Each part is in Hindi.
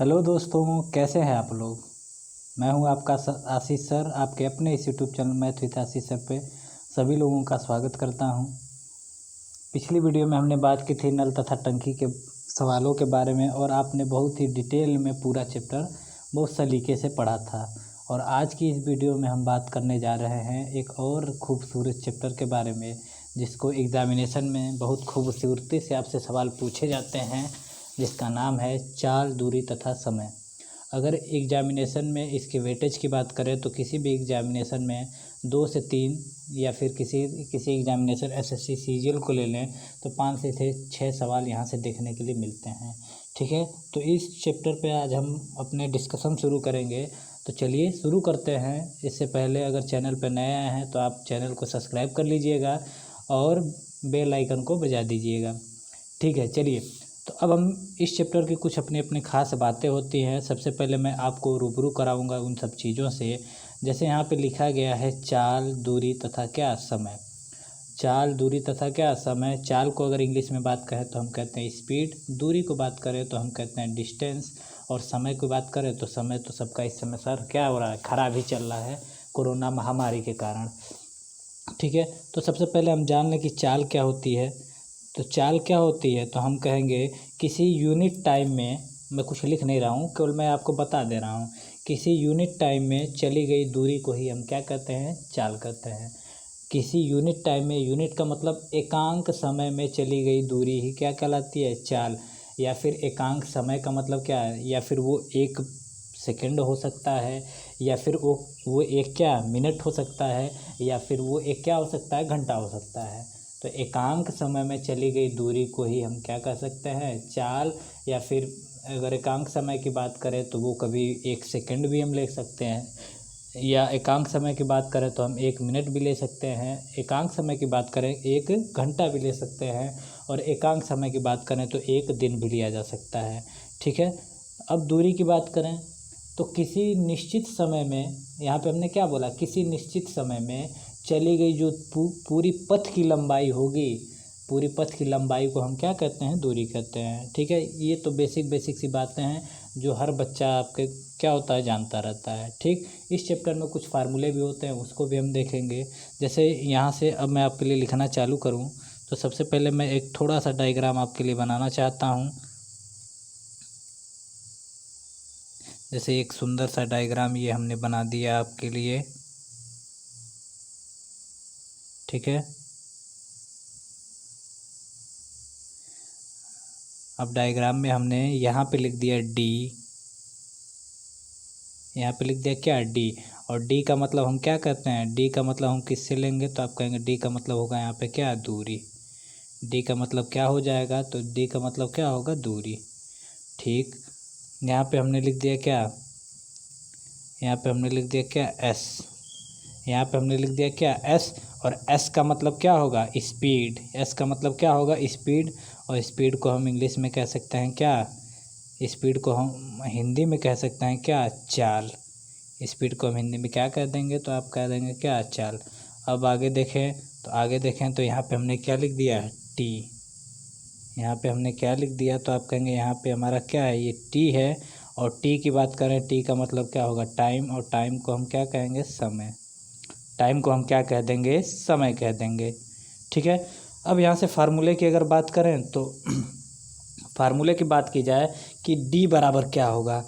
हेलो दोस्तों, कैसे हैं आप लोग। मैं हूं आपका आशीष सर। आपके अपने इस YouTube channel math with Ashish sir पे सभी लोगों का स्वागत करता हूं। पिछली वीडियो में हमने बात की थी नल तथा टंकी के सवालों के बारे में और आपने बहुत ही डिटेल में पूरा चैप्टर बहुत सलीके से पढ़ा था। और आज की इस वीडियो में हम बात करने जा रहे हैं एक और खूबसूरत चैप्टर के बारे में, जिसको एग्ज़ामिनेशन में बहुत खूबसूरती से आपसे सवाल पूछे जाते हैं, जिसका नाम है चाल, दूरी तथा समय। अगर एग्जामिनेशन में इसके वेटेज की बात करें तो किसी भी एग्जामिनेशन में 2 से 3 या फिर किसी एग्जामिनेशन एसएससी सीजीएल को ले लें तो 5 से 6 सवाल यहाँ से देखने के लिए मिलते हैं। ठीक है, तो इस चैप्टर पे आज हम अपने डिस्कशन शुरू करेंगे। तो चलिए शुरू करते हैं। इससे पहले अगर चैनल पर नए आए हैं तो आप चैनल को सब्सक्राइब कर लीजिएगा और बेल आइकन को बजा दीजिएगा। ठीक है, चलिए। तो अब हम इस चैप्टर की कुछ अपनी अपनी ख़ास बातें होती हैं। सबसे पहले मैं आपको रूबरू कराऊंगा उन सब चीज़ों से। जैसे यहाँ पे लिखा गया है चाल, दूरी तथा क्या समय। चाल, दूरी तथा क्या समय। चाल को अगर इंग्लिश में बात करें तो हम कहते हैं स्पीड, दूरी को बात करें तो हम कहते हैं डिस्टेंस, और समय की बात करें तो समय तो सबका इस समय सर क्या हो रहा है, ख़राब ही चल रहा है कोरोना महामारी के कारण। ठीक है, तो सबसे पहले हम जान लें कि चाल क्या होती है। तो चाल क्या होती है तो हम कहेंगे किसी यूनिट टाइम में, मैं कुछ लिख नहीं रहा हूँ, केवल मैं आपको बता दे रहा हूँ, किसी यूनिट टाइम में चली गई दूरी को ही हम क्या कहते हैं, चाल कहते हैं। किसी यूनिट टाइम में, यूनिट का मतलब एकांक समय में चली गई दूरी ही क्या कहलाती है, चाल। या फिर एकांक समय का मतलब क्या है, या फिर वो 1 सेकंड हो सकता है, या फिर वो एक क्या मिनट हो सकता है, या फिर वो एक क्या हो सकता है, घंटा हो सकता है। तो एकांक समय में चली गई दूरी को ही हम क्या कह सकते हैं, चाल। या फिर अगर एकांक समय की बात करें तो वो कभी 1 सेकंड भी हम ले सकते हैं, या एकांक समय की बात करें तो हम 1 मिनट भी ले सकते हैं। एकांक समय की बात करें 1 घंटा भी ले सकते हैं, और एकांक समय की बात करें तो 1 दिन भी लिया जा सकता है। ठीक है, अब दूरी की बात करें तो किसी निश्चित समय में, यहाँ पे हमने क्या बोला, किसी निश्चित समय में चली गई जो पूरी पथ की लंबाई होगी, पूरी पथ की लंबाई को हम क्या कहते हैं, दूरी कहते हैं। ठीक है, ये तो बेसिक सी बातें हैं जो हर बच्चा आपके क्या होता है, जानता रहता है। ठीक, इस चैप्टर में कुछ फार्मूले भी होते हैं, उसको भी हम देखेंगे। जैसे यहाँ से अब मैं आपके लिए लिखना चालू करूँ तो सबसे पहले मैं एक थोड़ा सा डायग्राम आपके लिए बनाना चाहता हूँ। जैसे एक सुंदर सा डायग्राम ये हमने बना दिया आपके लिए। ठीक है, अब डायग्राम में हमने यहाँ पे लिख दिया डी, यहाँ पे लिख दिया क्या, डी। और डी का मतलब हम क्या कहते हैं, डी का मतलब हम किससे लेंगे तो आप कहेंगे डी का मतलब होगा यहाँ पे क्या, दूरी। डी का मतलब क्या हो जाएगा, तो डी का मतलब क्या होगा, दूरी। ठीक, यहाँ पे हमने लिख दिया क्या, यहाँ पे हमने लिख दिया क्या, एस। यहाँ पे हमने लिख दिया क्या, एस। और एस का मतलब क्या होगा, स्पीड। एस का मतलब क्या होगा, स्पीड। और स्पीड को हम इंग्लिश में कह सकते हैं क्या, स्पीड को हम हिंदी में कह सकते हैं क्या, चाल। स्पीड को हम हिंदी में क्या कह देंगे, तो आप कह देंगे क्या, चाल। अब आगे देखें तो यहाँ पे हमने क्या लिख दिया, टी। यहाँ पे हमने क्या लिख दिया, तो आप कहेंगे यहाँ पे हमारा क्या है, ये टी है। और टी की बात करें, टी का मतलब क्या होगा, टाइम। और टाइम को हम क्या कहेंगे, समय। टाइम को हम क्या कह देंगे, समय कह देंगे। ठीक है, अब यहाँ से फार्मूले की अगर बात करें तो फार्मूले की बात की जाए कि डी बराबर क्या होगा,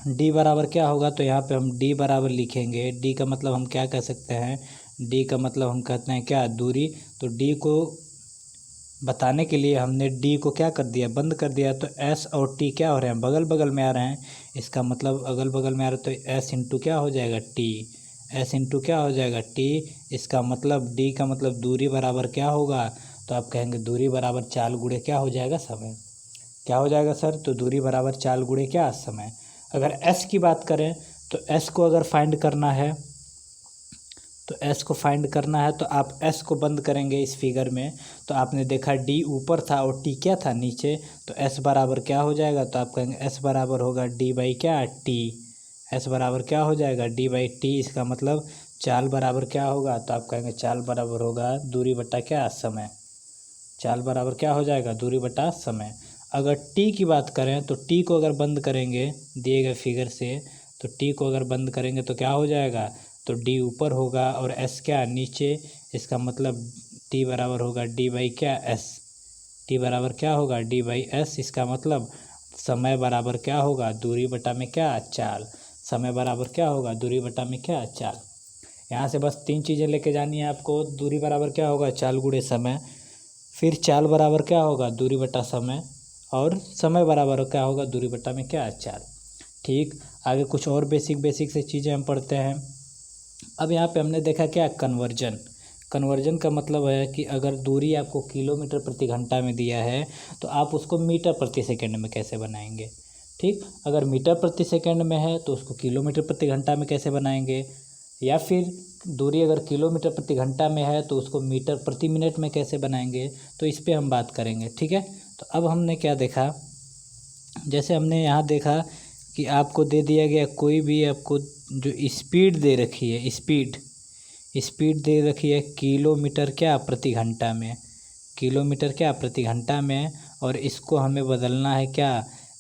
डी बराबर क्या होगा, तो यहाँ पे हम डी बराबर लिखेंगे। डी का मतलब हम क्या कह सकते हैं, डी का मतलब हम कहते हैं क्या, दूरी। तो डी को बताने के लिए हमने डी को क्या कर दिया, बंद कर दिया। तो एस और टी क्या हो रहे हैं, बगल बगल में आ रहे हैं। इसका मतलब अगल बगल में आ रहे, तो एस इंटू क्या हो जाएगा, टी। एस इंटू क्या हो जाएगा, टी। इसका मतलब डी का मतलब दूरी बराबर क्या होगा, तो आप कहेंगे दूरी बराबर चाल गुणे क्या हो जाएगा, समय। क्या हो जाएगा सर, तो दूरी बराबर चाल गुणे क्या, समय। अगर एस की बात करें तो एस को अगर फाइंड करना है, तो एस को फाइंड करना है तो आप एस को बंद करेंगे इस फिगर में। तो आपने देखा डी ऊपर था और टी क्या था, नीचे। तो एस बराबर क्या हो जाएगा, तो आप कहेंगे एस बराबर होगा डी बाई क्या, टी। एस बराबर क्या हो जाएगा, डी बाई टी। इसका मतलब चाल बराबर क्या होगा, तो आप कहेंगे चाल बराबर होगा दूरी बटा क्या, समय। चाल बराबर क्या हो जाएगा, दूरी बटा समय। अगर टी की बात करें तो टी को अगर बंद करेंगे दिए गए फिगर से, तो टी को अगर बंद करेंगे तो क्या हो जाएगा, तो डी ऊपर होगा और एस क्या नीचे। इसका मतलब टी बराबर होगा डी बाई क्या एस। टी बराबर क्या होगा डी बाई एस। इसका मतलब समय बराबर क्या होगा दूरी बटा में क्या चाल। समय बराबर क्या होगा दूरी बटा में क्या चाल। यहाँ से बस 3 चीज़ें लेके जानी है आपको। दूरी बराबर क्या होगा चाल गुणे समय, फिर चाल बराबर क्या होगा दूरी बटा समय, और समय बराबर क्या होगा दूरी बटा में क्या चाल। ठीक, आगे कुछ और बेसिक से चीज़ें हम पढ़ते हैं। अब यहाँ पे हमने देखा क्या कन्वर्जन। कन्वर्जन का मतलब है कि अगर दूरी आपको किलोमीटर प्रति घंटा में दिया है तो आप उसको मीटर प्रति सेकंड में कैसे बनाएंगे। ठीक, अगर मीटर प्रति सेकंड में है तो उसको किलोमीटर प्रति घंटा में कैसे बनाएंगे, या फिर दूरी अगर किलोमीटर प्रति घंटा में है तो उसको मीटर प्रति मिनट में कैसे बनाएंगे, तो इस पर हम बात करेंगे। ठीक है, तो अब हमने क्या देखा, जैसे हमने यहाँ देखा कि आपको दे दिया गया कोई भी आपको जो स्पीड दे रखी है, स्पीड दे रखी है किलोमीटर क्या प्रति घंटा में, किलोमीटर क्या प्रति घंटा में, और इसको हमें बदलना है क्या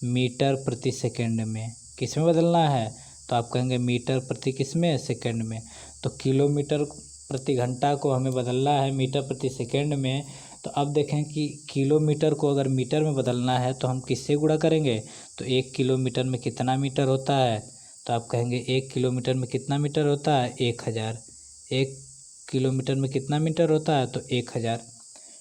मीटर प्रति सेकंड में। किस में बदलना है, तो आप कहेंगे मीटर प्रति किस में सेकंड में। तो किलोमीटर प्रति घंटा को हमें बदलना है मीटर प्रति सेकंड में। तो अब देखें कि किलोमीटर को अगर मीटर में बदलना है तो हम किससे गुणा करेंगे, तो 1 किलोमीटर में कितना मीटर होता है, तो आप कहेंगे 1 किलोमीटर में कितना मीटर होता है 1000। 1 किलोमीटर में कितना मीटर होता है, तो 1000।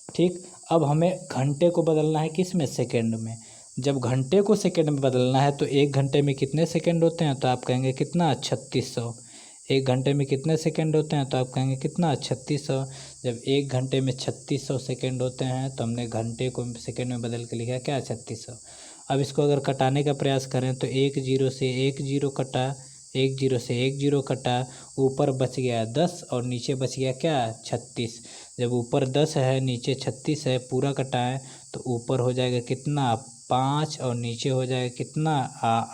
ठीक, अब हमें घंटे को बदलना है किस में सेकंड में। जब घंटे को सेकंड में बदलना है तो 1 घंटे में कितने सेकंड होते हैं, तो आप कहेंगे कितना 3600। 1 घंटे में कितने सेकंड होते हैं, तो आप कहेंगे कितना 3600। जब 1 घंटे में 3600 सेकंड होते हैं तो हमने घंटे को सेकंड में बदल के लिखा क्या 3600। अब इसको अगर कटाने का प्रयास करें तो 1 जीरो से 1 जीरो कटा, 1 जीरो से 1 जीरो कटा, ऊपर बच गया 10 और नीचे बच गया क्या 36। जब ऊपर 10 है नीचे 36 है, पूरा कटाएं तो ऊपर हो जाएगा कितना 5 और नीचे हो जाएगा कितना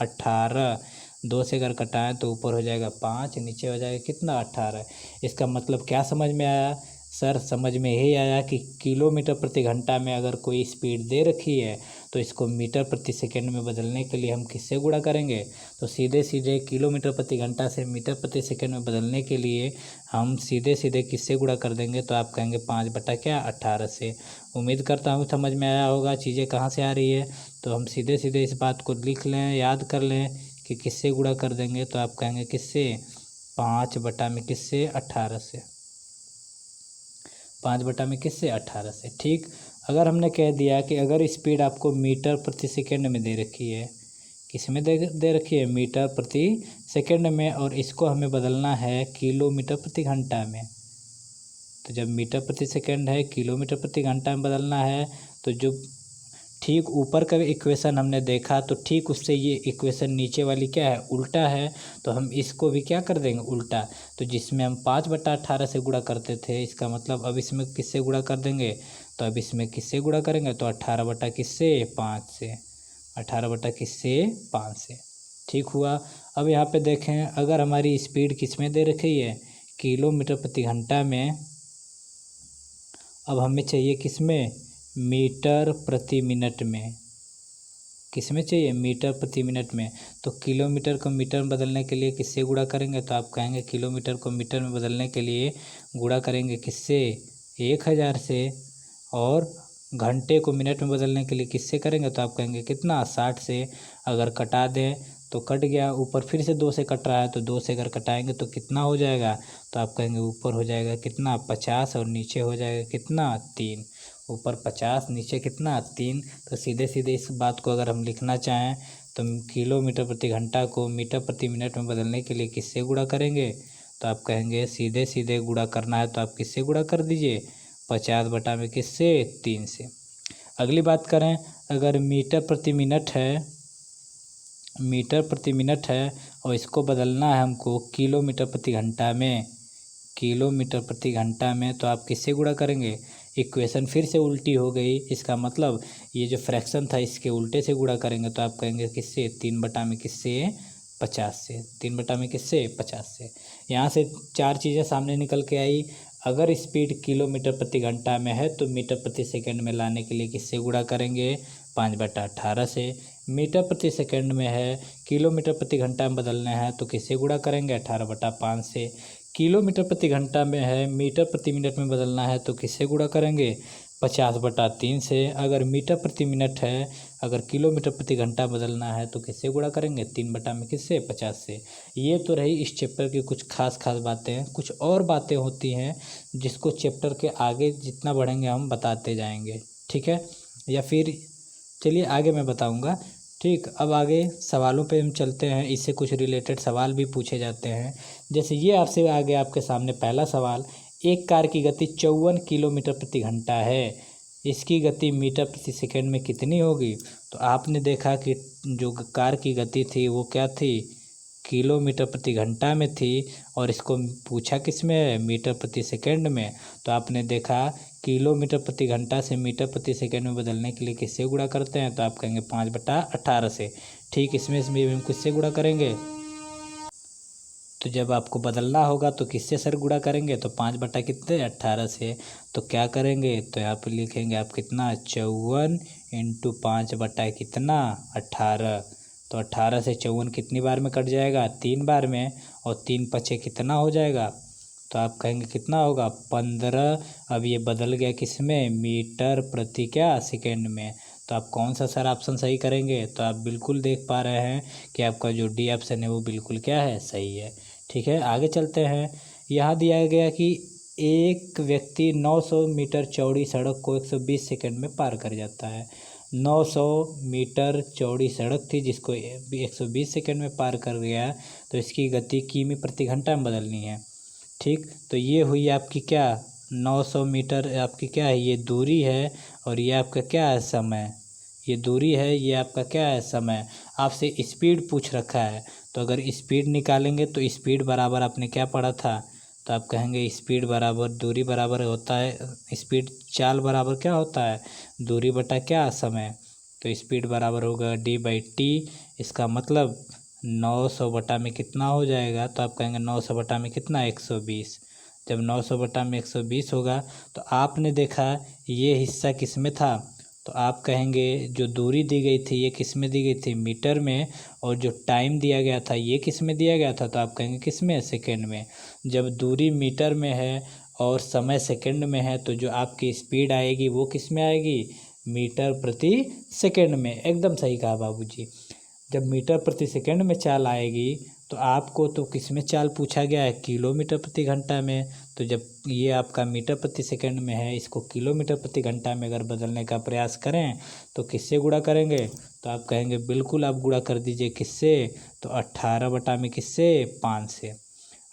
18। 2 से अगर कटाएं तो ऊपर हो जाएगा 5, नीचे हो जाएगा कितना 18। इसका मतलब क्या समझ में आया सर, समझ में यही आया कि किलोमीटर प्रति घंटा में अगर कोई स्पीड दे रखी है तो इसको मीटर प्रति सेकंड में बदलने के लिए हम किससे गुणा करेंगे, तो सीधे सीधे किलोमीटर प्रति घंटा से मीटर प्रति सेकंड में बदलने के लिए हम सीधे सीधे किससे गुणा कर देंगे, तो आप कहेंगे 5 बटा क्या 18 से। उम्मीद करता हूँ समझ में आया होगा चीज़ें कहाँ से आ रही है। तो हम सीधे सीधे इस बात को लिख लें, याद कर लें कि किससे गुणा कर देंगे, तो आप कहेंगे किससे 5 बटा में किससे 18 से, 5 बटा में किससे 18 से। ठीक, अगर हमने कह दिया कि अगर स्पीड आपको मीटर प्रति सेकंड में दे रखी है, किस में दे रखी है मीटर प्रति सेकंड में, और इसको हमें बदलना है किलोमीटर प्रति घंटा में, तो जब मीटर प्रति सेकंड है किलोमीटर प्रति घंटा में बदलना है तो जो ठीक ऊपर का इक्वेशन हमने देखा तो ठीक उससे ये इक्वेशन नीचे वाली क्या है उल्टा है, तो हम इसको भी क्या कर देंगे उल्टा। तो जिसमें हम 5 बटा 18 से गुणा करते थे, इसका मतलब अब इसमें किससे गुणा कर देंगे, तो अब इसमें किससे गुणा करेंगे, तो 18 बटा किससे 5 से, 18 बटा किससे 5 से। ठीक हुआ। अब यहाँ पे देखें अगर हमारी स्पीड किस में दे रखी है किलोमीटर प्रति घंटा में, अब हमें चाहिए किस में मीटर प्रति मिनट में, किस में चाहिए मीटर प्रति मिनट में। तो किलोमीटर को मीटर में बदलने के लिए किससे गुणा करेंगे, तो आप कहेंगे किलोमीटर को मीटर में बदलने के लिए गुणा करेंगे किससे 1000 से, और घंटे को मिनट में बदलने के लिए किससे करेंगे, तो आप कहेंगे कितना 60 से। अगर कटा दें तो कट गया, ऊपर फिर से 2 से कट रहा है तो 2 से अगर कटाएंगे तो कितना हो जाएगा, तो आप कहेंगे ऊपर हो जाएगा कितना 50 और नीचे हो जाएगा कितना 3। ऊपर 50 नीचे कितना 3। तो सीधे सीधे इस बात को अगर हम लिखना चाहें तो किलोमीटर प्रति घंटा को मीटर प्रति मिनट में बदलने के लिए किससे गुणा करेंगे, तो आप कहेंगे सीधे सीधे गुणा करना है तो आप किससे गुणा कर दीजिए 50 बटा में किससे 3 से। अगली बात करें, अगर मीटर प्रति मिनट है, मीटर प्रति मिनट है और इसको बदलना है हमको किलोमीटर प्रति घंटा में, किलोमीटर प्रति घंटा में, तो आप किससे गुणा करेंगे, इक्वेशन फिर से उल्टी हो गई। इसका मतलब ये जो फ्रैक्शन था इसके उल्टे से गुणा करेंगे तो आप कहेंगे किससे 3 बटा में किससे 50 से, 3 बटा में किससे 50 से। यहाँ से 4 चीज़ें सामने निकल के आई। अगर स्पीड किलोमीटर प्रति घंटा में है तो मीटर प्रति सेकंड में लाने के लिए किससे गुणा करेंगे 5/18 से। मीटर प्रति सेकंड में है, किलोमीटर प्रति घंटा में बदलना है तो किससे गुणा करेंगे? 18/5 से। किलोमीटर प्रति घंटा में है, मीटर प्रति मिनट में बदलना है तो किससे गुणा करेंगे? 50/3 से। अगर मीटर प्रति मिनट है, अगर किलोमीटर प्रति घंटा बदलना है तो किससे गुणा करेंगे? 3 में किससे? 50 से। ये तो रही इस चैप्टर की कुछ खास बातें। कुछ और बातें होती हैं जिसको चैप्टर के आगे जितना बढ़ेंगे हम बताते जाएंगे, ठीक है? या फिर चलिए आगे मैं बताऊंगा, ठीक। अब आगे सवालों पे हम चलते हैं। इससे कुछ रिलेटेड सवाल भी पूछे जाते हैं। जैसे ये आपसे आगे आपके सामने पहला सवाल, एक कार की गति 54 किलोमीटर प्रति घंटा है, इसकी गति मीटर प्रति सेकंड में कितनी होगी? तो आपने देखा कि जो कार की गति थी वो क्या थी? किलोमीटर प्रति घंटा में थी, और इसको पूछा किस में है? मीटर प्रति सेकंड में। तो आपने देखा किलोमीटर प्रति घंटा से मीटर प्रति सेकंड में बदलने के लिए किससे गुणा करते हैं? तो आप कहेंगे 5/18 से। ठीक, इसमें हम किससे गुणा करेंगे? तो जब आपको बदलना होगा तो किससे सर गुणा करेंगे? तो 5/18 से। तो क्या करेंगे? तो यहाँ पर लिखेंगे आप कितना? 54 × 5/18। तो 18 से 54 कितनी बार में कट जाएगा? 3 बार में। और 3 पचे कितना हो जाएगा? तो आप कहेंगे कितना होगा? 15। अब ये बदल गया किस में? मीटर प्रति क्या? सेकेंड में। तो आप कौन सा सर ऑप्शन सही करेंगे? तो आप बिल्कुल देख पा रहे हैं कि आपका जो डी ऑप्शन है वो बिल्कुल क्या है? सही है। ठीक है, आगे चलते हैं। यहाँ दिया गया कि एक व्यक्ति 900 मीटर चौड़ी सड़क को 120 सेकंड में पार कर जाता है। 900 मीटर चौड़ी सड़क थी जिसको 120 सेकंड में पार कर गया, तो इसकी गति किमी प्रति घंटा में बदलनी है। ठीक, तो ये हुई आपकी क्या? 900 मीटर आपकी क्या है? ये दूरी है, और ये आपका क्या है? समय। ये दूरी है, ये आपका क्या है? समय। आपसे स्पीड पूछ रखा है, तो अगर स्पीड निकालेंगे तो स्पीड बराबर आपने क्या पढ़ा था? तो आप कहेंगे स्पीड बराबर दूरी बराबर होता है, स्पीड चाल बराबर क्या होता है? दूरी बटा क्या? समय। तो स्पीड बराबर होगा d/t। इसका मतलब 900 बटा में कितना हो जाएगा? तो आप कहेंगे 900 बटा में कितना? 120। जब 900 बटा में 120 होगा तो आपने देखा ये हिस्सा किस में था? तो आप कहेंगे जो दूरी दी गई थी ये किस में दी गई थी? मीटर में। और जो टाइम दिया गया था ये किस में दिया गया था? तो आप कहेंगे किस में? सेकंड में। जब दूरी मीटर में है और समय सेकंड में है, तो जो आपकी स्पीड आएगी वो किस में आएगी? मीटर प्रति सेकंड में। एकदम सही कहा बाबूजी। जब मीटर प्रति सेकंड में चाल आएगी तो आपको तो किस में चाल पूछा गया है? किलोमीटर प्रति घंटा में। तो जब ये आपका मीटर प्रति सेकंड में है, इसको किलोमीटर प्रति घंटा में अगर बदलने का प्रयास करें तो किससे गुणा करेंगे? तो आप कहेंगे बिल्कुल आप गुणा कर दीजिए किससे? तो 18 बटा में किससे? 5 से।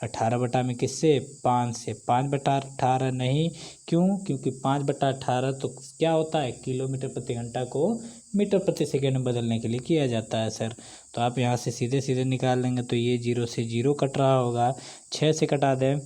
18 बटा में किससे? 5 से। 5/18 नहीं, क्यों? क्योंकि 5/18 तो क्या होता है? किलोमीटर प्रति घंटा को मीटर प्रति सेकंड में बदलने के लिए किया जाता है सर। तो आप यहाँ से सीधे सीधे निकाल देंगे, तो ये 0 से 0 कट रहा होगा। 6 से कटा दें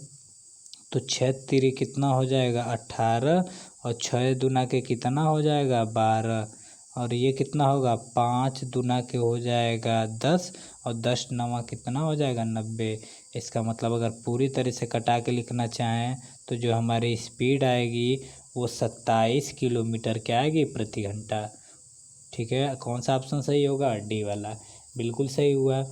तो 6 तिरी कितना हो जाएगा? 18। और 6 दूना के कितना हो जाएगा? 12। और ये कितना होगा? 5 दूना के हो जाएगा 10। और 10 नवा कितना हो जाएगा? 90। इसका मतलब अगर पूरी तरह से कटा के लिखना चाहें तो जो हमारी स्पीड आएगी वो 27 किलोमीटर क्या आएगी? प्रति घंटा। ठीक है, कौन सा ऑप्शन सही होगा? डी वाला। बिल्कुल सही हुआ।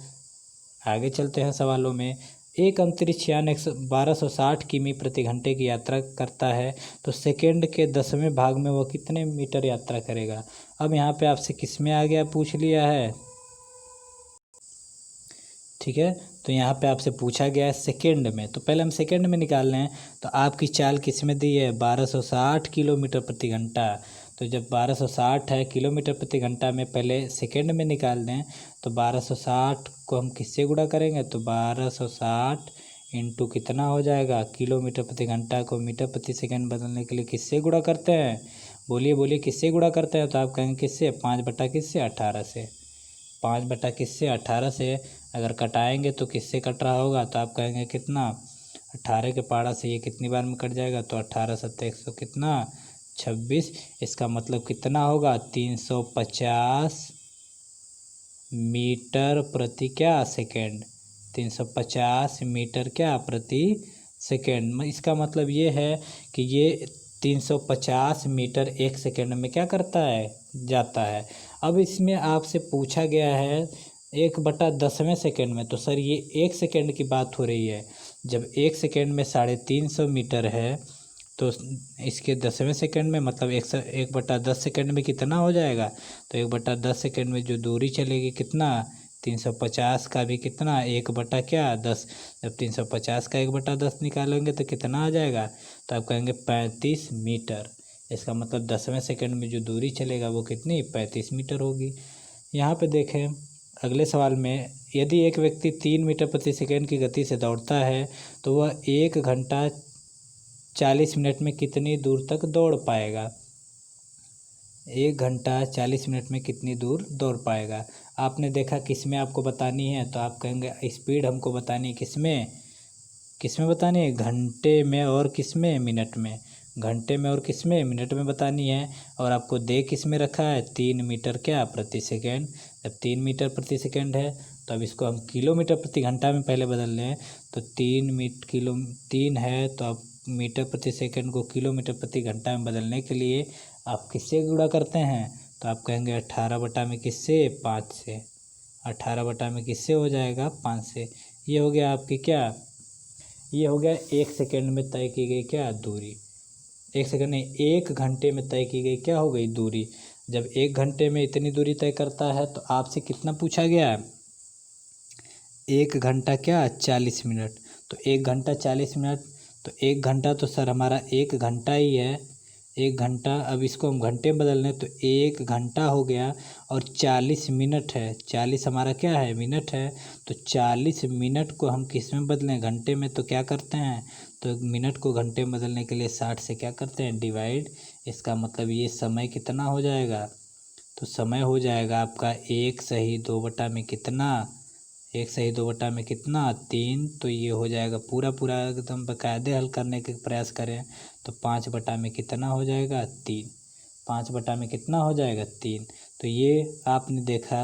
आगे चलते हैं सवालों में। एक अंतरिक्ष यान 1260 किमी प्रति घंटे की यात्रा करता है, तो सेकेंड के 10वें भाग में वो कितने मीटर यात्रा करेगा? अब यहाँ पे आपसे किस में आ गया? पूछ लिया है। ठीक है, तो यहाँ पे आपसे पूछा गया है सेकेंड में, तो पहले हम सेकेंड में निकाल लें। तो आपकी चाल किस में दी है? 1260 किलोमीटर प्रति घंटा। तो जब 1260 है किलोमीटर प्रति घंटा में, पहले सेकेंड में निकाल दें। तो 1260 को हम किससे गुणा करेंगे? तो 1260 इंटू कितना हो जाएगा? किलोमीटर प्रति घंटा को मीटर प्रति सेकंड बदलने के लिए किससे गुणा करते हैं? बोलिए बोलिए, किससे गुणा करते हैं? तो आप कहेंगे किससे? 5/18 से। 5/18 से अगर कटाएंगे तो किससे कट रहा होगा? तो आप कहेंगे कितना? 18 के पारा से ये कितनी बार में कट जाएगा? तो 18 7 100 कितना? 26। इसका मतलब कितना होगा? 350 मीटर प्रति क्या? सेकेंड। 350 मीटर क्या? प्रति सेकेंड। इसका मतलब ये है कि ये 350 मीटर एक सेकेंड में क्या करता है, जाता है। अब इसमें आपसे पूछा गया है 1/10वें सेकेंड में, तो सर ये 1 सेकेंड की बात हो रही है। जब 1 सेकेंड में 350 मीटर है तो इसके 10वें सेकेंड में मतलब 1/10 सेकेंड में कितना हो जाएगा, तो 1/10 सेकेंड में जो दूरी चलेगी कितना, 350 का भी कितना 1/10। जब 350 का 1/10 निकालेंगे तो कितना आ जाएगा, तो आप कहेंगे 35 मीटर। इसका मतलब 10वें सेकेंड में जो दूरी चलेगा वो कितनी 35 मीटर होगी। यहाँ पे देखें अगले सवाल में, यदि एक व्यक्ति 3 मीटर प्रति सेकेंड की गति से दौड़ता है तो वह 1 घंटा 40 मिनट में कितनी दूर तक दौड़ पाएगा। 1 घंटा 40 मिनट में कितनी दूर दौड़ पाएगा। आपने देखा किस में आपको बतानी है, तो आप कहेंगे स्पीड हमको बतानी है किस में बतानी है, घंटे में और किस में, मिनट में। घंटे में और किस में, मिनट में बतानी है। और आपको दे किस में रखा है, 3 मीटर क्या प्रति सेकेंड। जब 3 मीटर प्रति सेकेंड है तो अब इसको हम किलोमीटर प्रति घंटा में पहले बदल लें, तो 3 है तो अब मीटर प्रति सेकंड को किलोमीटर प्रति घंटा में बदलने के लिए आप किससे गुणा करते हैं, तो आप कहेंगे 18 बटा में किससे, 5 से। 18 बटा में किससे हो जाएगा, 5 से। ये हो गया आपकी क्या, ये हो गया 1 सेकेंड में तय की गई क्या दूरी। 1 सेकेंड नहीं, 1 घंटे में तय की गई क्या हो गई दूरी। जब 1 घंटे में इतनी दूरी तय करता है तो आपसे कितना पूछा गया है, 1 घंटा क्या 40 मिनट। तो 1 घंटा 40 मिनट, तो 1 घंटा तो सर हमारा 1 घंटा ही है। 1 घंटा, अब इसको हम घंटे में बदल लें तो 1 घंटा हो गया और 40 मिनट है। 40 हमारा क्या है, मिनट है। तो 40 मिनट को हम किस में बदलें, घंटे में। तो क्या करते हैं, तो मिनट को घंटे में बदलने के लिए 60 से क्या करते हैं, डिवाइड। इसका मतलब ये समय कितना हो जाएगा, तो समय हो जाएगा आपका 1 सही 2 बटा में कितना, 1 सही 2 बटा में कितना, 3। तो ये हो जाएगा पूरा एकदम बाकायदे हल करने के प्रयास करें तो 5 बटा में कितना हो जाएगा, 3। 5 बटा में कितना हो जाएगा, 3। तो ये आपने देखा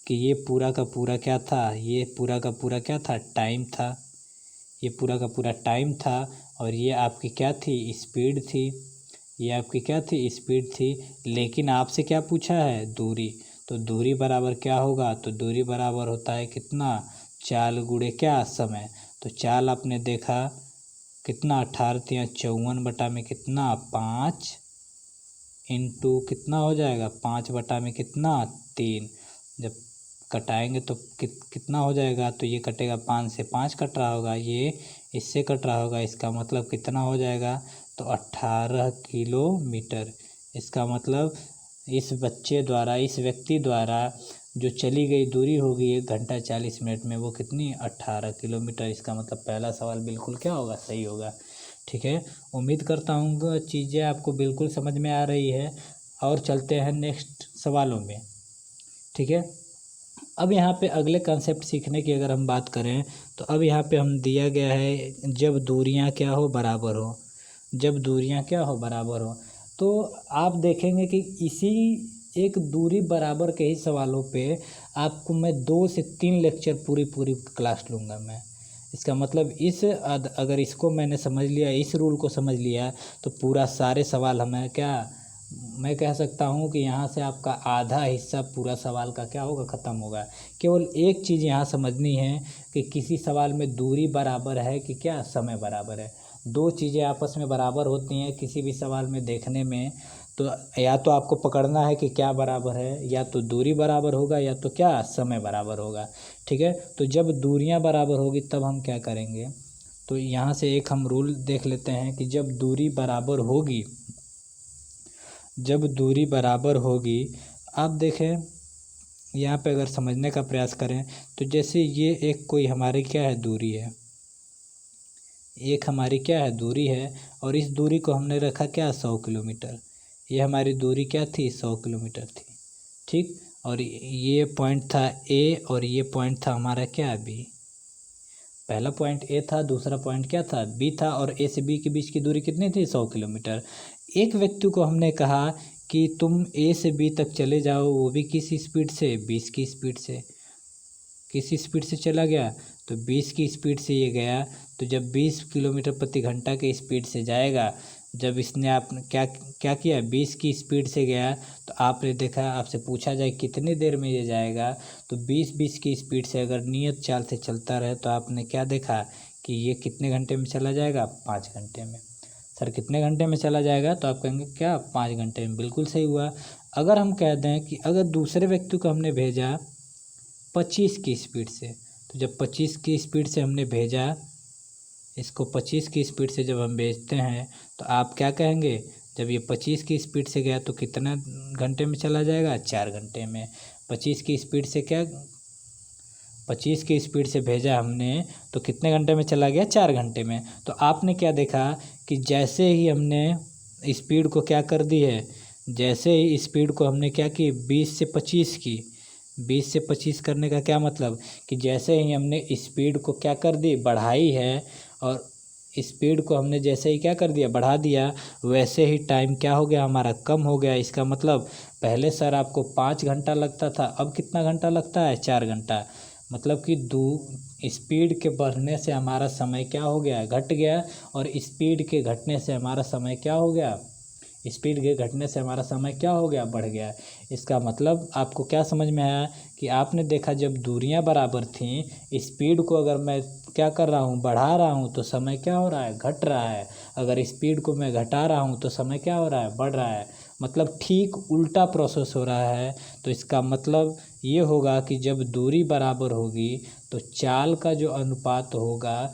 कि ये पूरा का पूरा क्या था, ये पूरा का पूरा क्या था, टाइम था। ये पूरा का पूरा टाइम था और ये आपकी क्या थी, स्पीड थी। ये आपकी क्या थी, स्पीड थी। लेकिन आपसे क्या पूछा है, दूरी। तो दूरी बराबर क्या होगा, तो दूरी बराबर होता है कितना, चाल गुणे क्या, समय। तो चाल आपने देखा कितना, 18 × 54 बटा में कितना, 5 इंटू कितना हो जाएगा, 5 बटा में कितना, 3। जब कटाएंगे तो कितना हो जाएगा, तो ये कटेगा 5 से 5 कट रहा होगा, ये इससे कट रहा होगा। इसका मतलब कितना हो जाएगा, तो 18 किलोमीटर। इसका मतलब इस व्यक्ति द्वारा जो चली गई दूरी होगी 1 घंटा 40 मिनट में, वो कितनी, 18 किलोमीटर। इसका मतलब पहला सवाल बिल्कुल क्या होगा, सही होगा। ठीक है, उम्मीद करता हूँ चीज़ें आपको बिल्कुल समझ में आ रही है। और चलते हैं नेक्स्ट सवालों में। ठीक है, अब यहाँ पे अगले कंसेप्ट सीखने की अगर हम बात करें तो अब यहाँ पे हम दिया गया है जब दूरियाँ क्या हो, बराबर हो। जब दूरियाँ क्या हो, बराबर हो, तो आप देखेंगे कि इसी एक दूरी बराबर के ही सवालों पे आपको मैं 2 से 3 लेक्चर पूरी क्लास लूँगा मैं। इसका मतलब अगर इसको मैंने समझ लिया, इस रूल को समझ लिया, तो पूरा सारे सवाल हमें क्या, मैं कह सकता हूँ कि यहाँ से आपका आधा हिस्सा पूरा सवाल का क्या होगा, ख़त्म होगा। केवल एक चीज़ यहाँ समझनी है कि किसी सवाल में दूरी बराबर है कि क्या, समय बराबर है। 2 चीज़ें आपस में बराबर होती हैं किसी भी सवाल में देखने में। तो या तो आपको पकड़ना है कि क्या बराबर है, या तो दूरी बराबर होगा या तो क्या, समय बराबर होगा। ठीक है, तो जब दूरियाँ बराबर होगी तब हम क्या करेंगे, तो यहाँ से एक हम रूल देख लेते हैं कि जब दूरी बराबर होगी, आप देखें यहाँ पे अगर समझने का प्रयास करें तो जैसे ये एक कोई हमारी क्या है, दूरी है, एक हमारी क्या है, दूरी है। और इस दूरी को हमने रखा क्या, 100 किलोमीटर। ये हमारी दूरी क्या थी, 100 किलोमीटर थी। ठीक, और ये पॉइंट था ए और ये पॉइंट था हमारा क्या, बी। पहला पॉइंट ए था, दूसरा पॉइंट क्या था, बी था। और ए से बी के बीच की दूरी कितनी थी, 100 किलोमीटर। एक व्यक्ति को हमने कहा कि तुम ए से बी तक चले जाओ, वो भी किस स्पीड से, 20 की स्पीड से। किस स्पीड से चला गया, तो 20 की स्पीड से ये गया। तो जब 20 किलोमीटर प्रति घंटा के स्पीड से जाएगा, जब इसने आपने क्या क्या किया 20 की स्पीड से गया तो आपने देखा, आपसे पूछा जाए कितनी देर में ये जाएगा, तो 20 की स्पीड से अगर नियत चाल से चलता रहे तो आपने क्या देखा कि ये कितने घंटे में चला जाएगा, 5 घंटे में। सर कितने घंटे में चला जाएगा, तो आप कहेंगे क्या 5 घंटे में। बिल्कुल सही हुआ। अगर हम कह दें कि अगर दूसरे व्यक्ति को हमने भेजा 25 की स्पीड से, तो जब 25 की स्पीड से हमने भेजा, इसको 25 की स्पीड से जब हम भेजते हैं तो आप क्या कहेंगे, जब ये 25 की स्पीड से गया तो कितना घंटे में चला जाएगा, 4 घंटे में। 25 की स्पीड से क्या 25 की स्पीड से भेजा हमने तो कितने घंटे में चला गया, 4 घंटे में। तो आपने क्या देखा कि जैसे ही हमने स्पीड को क्या कर दी है, जैसे ही स्पीड को हमने क्या की 20 से 25 की, 20 से 25 करने का क्या मतलब कि जैसे ही हमने स्पीड को क्या कर दी, बढ़ाई है, और स्पीड को हमने जैसे ही क्या कर दिया, बढ़ा दिया, वैसे ही टाइम क्या हो गया हमारा, कम हो गया। इसका मतलब पहले सर आपको 5 घंटा लगता था, अब कितना घंटा लगता है, 4 घंटा। मतलब कि स्पीड के बढ़ने से हमारा समय क्या हो गया, घट गया, और स्पीड के घटने से हमारा समय क्या हो गया, स्पीड के घटने से हमारा समय क्या हो गया, बढ़ गया। इसका मतलब आपको क्या समझ में आया कि आपने देखा जब दूरियां बराबर थीं, स्पीड को अगर मैं क्या कर रहा हूँ, बढ़ा रहा हूँ, तो समय क्या हो रहा है, घट रहा है। अगर स्पीड को मैं घटा रहा हूँ तो समय क्या हो रहा है, बढ़ रहा है। मतलब ठीक उल्टा प्रोसेस हो रहा है। तो इसका मतलब ये होगा कि जब दूरी बराबर होगी तो चाल का जो अनुपात होगा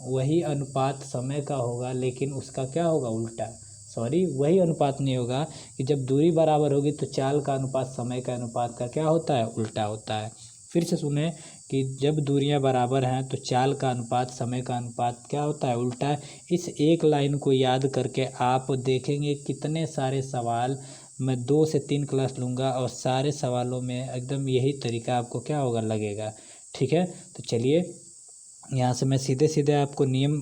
वही अनुपात समय का होगा, लेकिन उसका क्या होगा, उल्टा। सॉरी, वही अनुपात नहीं होगा कि जब दूरी बराबर होगी तो चाल का अनुपात समय का अनुपात का क्या होता है, उल्टा होता है। फिर से सुने कि जब दूरियां बराबर हैं तो चाल का अनुपात समय का अनुपात क्या होता है, उल्टा है। इस एक लाइन को याद करके आप देखेंगे कितने सारे सवाल मैं 2 से 3 क्लास लूँगा और सारे सवालों में एकदम यही तरीका आपको क्या होगा, लगेगा। ठीक है, तो चलिए यहाँ से मैं सीधे सीधे आपको नियम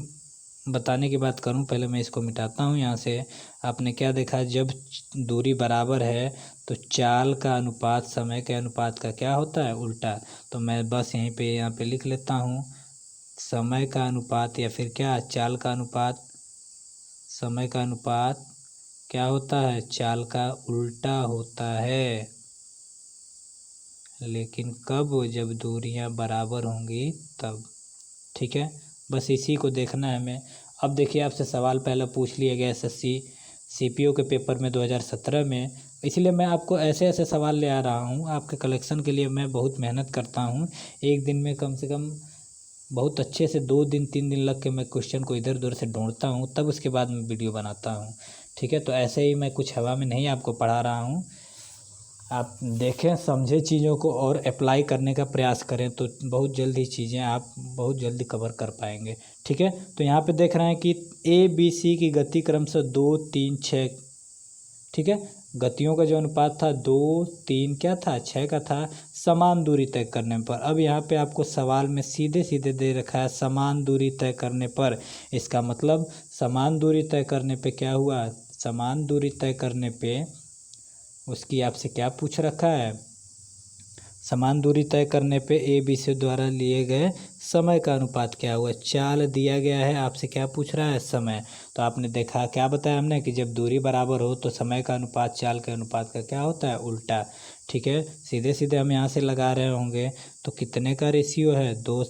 बताने की बात करूं, पहले मैं इसको मिटाता हूं यहाँ से। आपने क्या देखा, जब दूरी बराबर है तो चाल का अनुपात समय के अनुपात का क्या होता है, उल्टा। तो मैं बस यहीं पे यहाँ पे लिख लेता हूँ, समय का अनुपात या फिर क्या, चाल का अनुपात, समय का अनुपात क्या होता है, चाल का उल्टा होता है। लेकिन कब, जब दूरियां बराबर होंगी तब। ठीक है, बस इसी को देखना है हमें। अब देखिए आपसे सवाल पहले पूछ लिया गया एसएससी सीपीओ के पेपर में 2017 में, इसलिए मैं आपको ऐसे ऐसे सवाल ले आ रहा हूँ। आपके कलेक्शन के लिए मैं बहुत मेहनत करता हूँ। एक दिन में कम से कम बहुत अच्छे से 2 दिन 3 दिन लग के मैं क्वेश्चन को इधर उधर से ढूंढता हूँ, तब उसके बाद मैं वीडियो बनाता हूँ। ठीक है, तो ऐसे ही मैं कुछ हवा में नहीं आपको पढ़ा रहा हूँ। आप देखें, समझे चीज़ों को और अप्लाई करने का प्रयास करें तो बहुत जल्दी चीज़ें आप बहुत जल्दी कवर कर पाएंगे। ठीक है, तो यहाँ पे देख रहे हैं कि ABC की गति क्रम से 2 3 6। ठीक है, गतियों का जो अनुपात था 2 3 क्या था, 6 का था, समान दूरी तय करने पर। अब यहाँ पे आपको सवाल में सीधे सीधे दे रखा है समान दूरी तय करने पर। इसका मतलब समान दूरी तय करने पे क्या हुआ, समान दूरी तय करने पे उसकी आपसे क्या पूछ रखा है, समान दूरी तय करने पे ABC द्वारा लिए गए समय का अनुपात क्या हुआ, चाल दिया गया है, आपसे क्या पूछ रहा है, समय। तो आपने देखा क्या बताया हमने कि जब दूरी बराबर हो तो समय का अनुपात चाल के अनुपात का क्या होता है, उल्टा। ठीक है, सीधे सीधे हम यहाँ से लगा रहे होंगे तो कितने का रेशियो है, 2।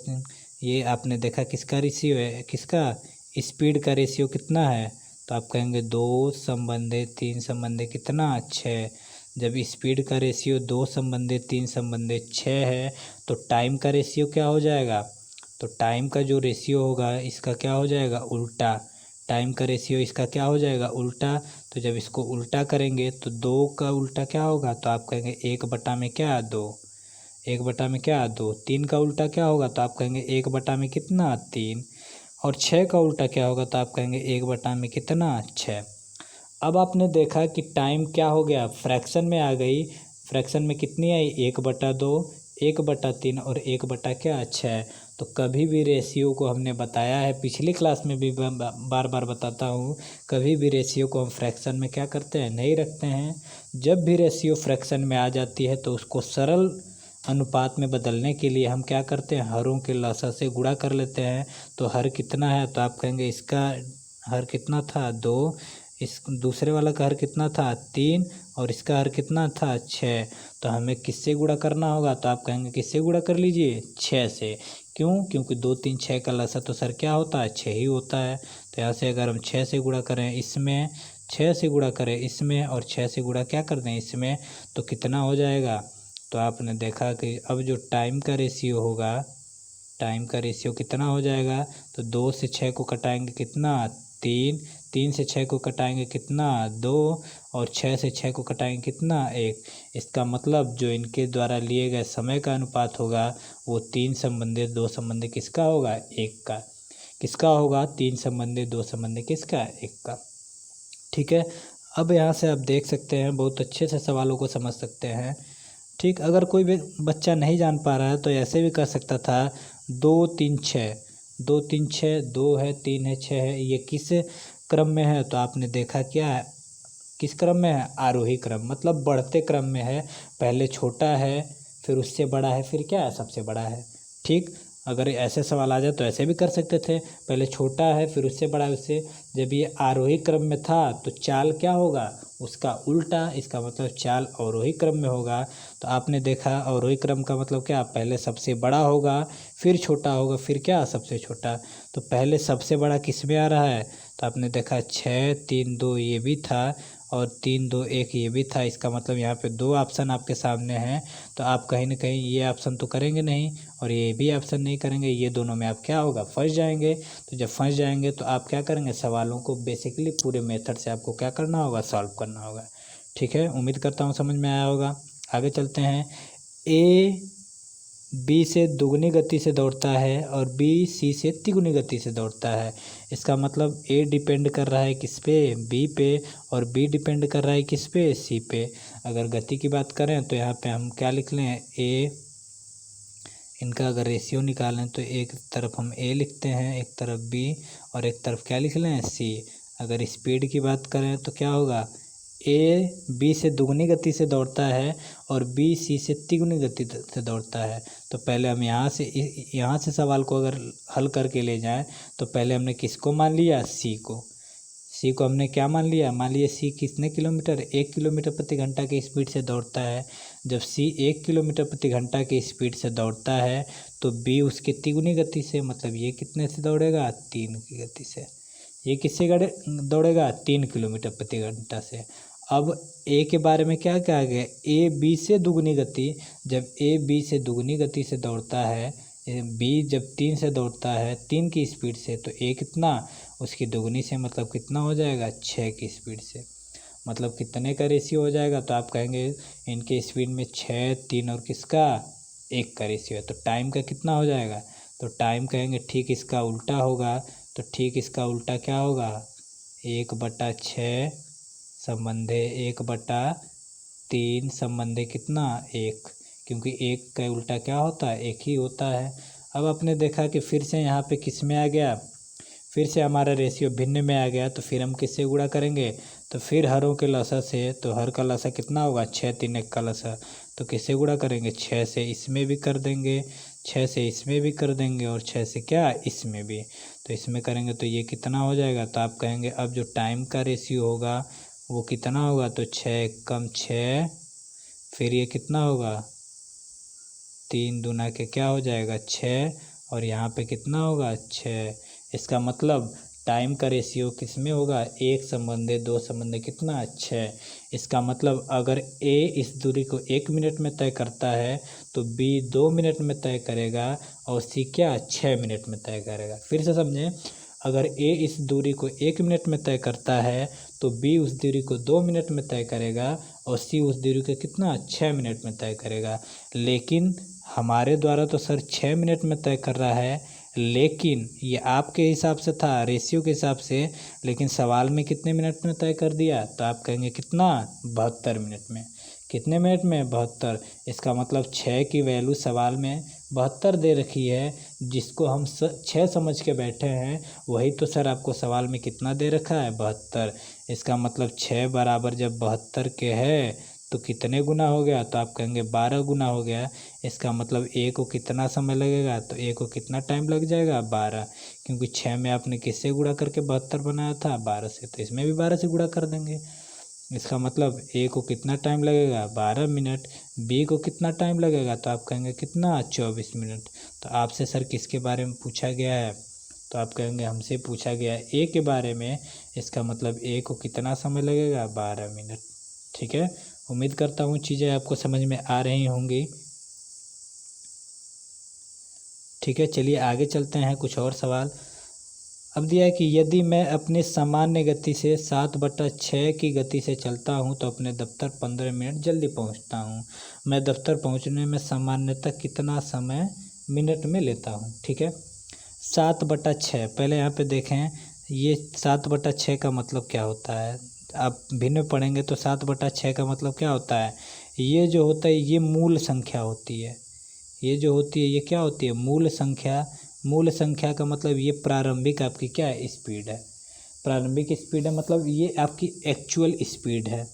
ये आपने देखा किसका रेशियो है, किसका, स्पीड का रेशियो कितना है, तो आप कहेंगे 2 संबंधित 3 संबंधित कितना, 6। जब स्पीड का रेशियो 2 संबंधित 3 संबंधित 6 है तो टाइम का रेशियो क्या हो जाएगा, तो टाइम का जो रेशियो होगा इसका क्या हो जाएगा, उल्टा। टाइम का रेशियो इसका क्या हो जाएगा, उल्टा। तो जब इसको उल्टा करेंगे तो 2 का उल्टा क्या होगा, तो आप कहेंगे 1 बटा में क्या, 2। 1 बटा में क्या, 2। 3 का उल्टा क्या होगा, तो आप कहेंगे 1 बटा में कितना, 3। और 6 का उल्टा क्या होगा, तो आप कहेंगे 1 बटा में कितना, 6। अब आपने देखा कि टाइम क्या हो गया, फ्रैक्शन में आ गई। फ्रैक्शन में कितनी आई, 1/2, 1/3 और 1 बटा क्या, 6। तो कभी भी रेशियो को हमने बताया है, पिछली क्लास में भी बार बार बताता हूँ, कभी भी रेशियो को हम फ्रैक्शन में क्या करते हैं, नहीं रखते हैं। जब भी रेशियो फ्रैक्शन में आ जाती है तो उसको सरल अनुपात में बदलने के लिए हम क्या करते हैं, हरों के लसा से गुणा कर लेते हैं। तो हर कितना है, तो आप कहेंगे इसका हर कितना था, 2। इस दूसरे वाला का हर कितना था 3 और इसका हर कितना था 6। तो हमें किससे गुणा करना होगा, तो आप कहेंगे किससे गुणा कर लीजिए 6 से। क्यों? क्योंकि 2 3 6 का लसा तो सर क्या होता है 6 ही होता है। तो यहाँ से अगर हम 6 से गुणा करें इसमें, 6 से गुणा करें इसमें और 6 से गुणा क्या कर दें इसमें, तो कितना हो जाएगा। तो आपने देखा कि अब जो टाइम का रेशियो होगा, टाइम का रेशियो कितना हो जाएगा, तो 2 से 6 को कटाएंगे कितना 3, 3 से 6 को कटाएंगे कितना 2 और 6 से 6 को कटाएंगे कितना 1। इसका मतलब जो इनके द्वारा लिए गए समय का अनुपात होगा वो 3 संबंधित 2 संबंधित किसका होगा 1 का। किसका होगा 3 संबंधित 2 संबंधित किसका 1 का। ठीक है, अब यहाँ से आप देख सकते हैं, बहुत अच्छे से सवालों को समझ सकते हैं। ठीक, अगर कोई भी बच्चा नहीं जान पा रहा है तो ऐसे भी कर सकता था 2 3 6, 2 3 6, 2 है 3 है 6 है, ये किस क्रम में है, तो आपने देखा क्या है किस क्रम में है, आरोही क्रम, मतलब बढ़ते क्रम में है। पहले छोटा है फिर उससे बड़ा है फिर क्या है सबसे बड़ा है। ठीक, अगर ऐसे सवाल आ जाए तो ऐसे भी कर सकते थे, पहले छोटा है फिर उससे बड़ा है उससे। जब ये आरोही क्रम में था तो चाल क्या होगा उसका उल्टा, इसका मतलब चाल अवरोही क्रम में होगा। तो आपने देखा अवरोही क्रम का मतलब क्या, पहले सबसे बड़ा होगा फिर छोटा होगा फिर क्या सबसे छोटा। तो पहले सबसे बड़ा किस में आ रहा है, तो आपने देखा 6 3 2 ये भी था और 3 2 1 ये भी था। इसका मतलब यहाँ पे 2 ऑप्शन आपके सामने हैं, तो आप कहीं ना कहीं ये ऑप्शन तो करेंगे नहीं और ये भी ऑप्शन नहीं करेंगे, ये दोनों में आप क्या होगा फंस जाएंगे। तो जब फंस जाएंगे तो आप क्या करेंगे, सवालों को बेसिकली पूरे मेथड से आपको क्या करना होगा, सॉल्व करना होगा। ठीक है, उम्मीद करता हूँ समझ में आया होगा। आगे चलते हैं। ए बी से दुगनी गति से दौड़ता है और बी सी से तिगुनी गति से दौड़ता है। इसका मतलब ए डिपेंड कर रहा है किस पे, बी पे, और बी डिपेंड कर रहा है किस पे, सी पे। अगर गति की बात करें तो यहाँ पे हम क्या लिख लें, ए, इनका अगर रेशियो निकालें तो एक तरफ हम ए लिखते हैं एक तरफ बी और एक तरफ क्या लिख लें सी। अगर स्पीड की बात करें तो क्या होगा, ए बी से दुगनी गति से दौड़ता है और बी सी से तिगुनी गति से दौड़ता है। तो पहले हम यहाँ से सवाल को अगर हल करके ले जाएं तो पहले हमने किसको मान लिया, सी को। सी को हमने क्या मान लिया, मान लिया सी कितने किलोमीटर, 1 किलोमीटर प्रति घंटा की स्पीड से दौड़ता है। जब सी 1 किलोमीटर प्रति घंटा की स्पीड से दौड़ता है तो बी उसके तिगुनी गति से, मतलब ये कितने से दौड़ेगा 3 की गति से। ये किससे दौड़ेगा 3 किलोमीटर प्रति घंटा से। अब ए के बारे में क्या कहा गया, ए बी से दुगनी गति। जब ए बी से दुगनी गति से दौड़ता है, बी जब 3 से दौड़ता है 3 की स्पीड से, तो ए कितना उसकी दुगनी से, मतलब कितना हो जाएगा 6 की स्पीड से। मतलब कितने का रेशियो हो जाएगा, तो आप कहेंगे इनके स्पीड में 6 3 और किसका 1 का रेशियो है। तो टाइम का कितना हो जाएगा, तो टाइम कहेंगे ठीक इसका उल्टा होगा। तो ठीक इसका उल्टा क्या होगा, 1/6 संबंधे 1/3 संबंधे कितना 1, क्योंकि 1 का उल्टा क्या होता है 1 ही होता है। अब आपने देखा कि फिर से यहाँ पे किस में आ गया, फिर से हमारा रेशियो भिन्न में आ गया। तो फिर हम किससे गुणा करेंगे, तो फिर हरों के लसा से। तो हर का लसा कितना होगा 6 3 1 का लसा, तो किससे गुणा करेंगे 6 से इसमें भी कर देंगे, 6 से इसमें भी कर देंगे और 6 से क्या इसमें भी। तो इसमें करेंगे तो ये कितना हो जाएगा, तो आप कहेंगे अब जो टाइम का रेशियो होगा वो कितना होगा, तो 6 कम 6, फिर ये कितना होगा 3 दूना के क्या हो जाएगा 6 और यहाँ पे कितना होगा 6। इसका मतलब टाइम का रेशियो किस में होगा, 1 संबंधे 2 संबंधे कितना 6। इसका मतलब अगर ए इस दूरी को 1 मिनट में तय करता है तो बी 2 मिनट में तय करेगा और सी क्या 6 मिनट में तय करेगा। फिर से समझें, अगर ए इस दूरी को 1 मिनट में तय करता है तो बी उस दूरी को 2 मिनट में तय करेगा और सी उस दूरी को कितना 6 मिनट में तय करेगा। लेकिन हमारे द्वारा तो सर 6 मिनट में तय कर रहा है, लेकिन ये आपके हिसाब से था रेशियो के हिसाब से, लेकिन सवाल में कितने मिनट में तय कर दिया, तो आप कहेंगे कितना 72 मिनट में। कितने मिनट में 72। इसका मतलब 6 की वैल्यू सवाल में 72 दे रखी है, जिसको हम 6 समझ के बैठे हैं वही तो सर आपको सवाल में कितना दे रखा है 72। इसका मतलब 6 बराबर जब 72 के है तो कितने गुना हो गया, तो आप कहेंगे 12 गुना हो गया। इसका मतलब ए को कितना समय लगेगा, तो ए को कितना टाइम लग जाएगा 12, क्योंकि 6 में आपने किससे गुणा करके 72 बनाया था, 12 से, तो इसमें भी 12 से गुणा कर देंगे। इसका मतलब ए को कितना टाइम लगेगा 12 मिनट, बी को कितना टाइम लगेगा, तो आप कहेंगे कितना 24 मिनट। तो आपसे सर किसके बारे में पूछा गया है, तो आप कहेंगे हमसे पूछा गया है ए के बारे में। इसका मतलब ए को कितना समय लगेगा 12 मिनट। ठीक है, उम्मीद करता हूँ चीज़ें आपको समझ में आ रही होंगी। ठीक है, चलिए आगे चलते हैं। कुछ और सवाल अब दिया है कि यदि मैं अपनी सामान्य गति से 7/6 की गति से चलता हूँ तो अपने दफ्तर 15 मिनट जल्दी पहुँचता हूँ। मैं दफ्तर पहुँचने में सामान्यतः कितना समय मिनट में लेता हूँ। ठीक है, 7/6 पहले यहाँ पे देखें, ये 7/6 का मतलब क्या होता है। आप भिन्न पढ़ेंगे तो 7/6 का मतलब क्या होता है। ये जो होता है ये मूल संख्या होती है। ये जो होती है ये क्या होती है, मूल संख्या। मूल संख्या का मतलब ये प्रारंभिक आपकी क्या है, स्पीड है। प्रारंभिक स्पीड है मतलब ये आपकी एक्चुअल स्पीड है।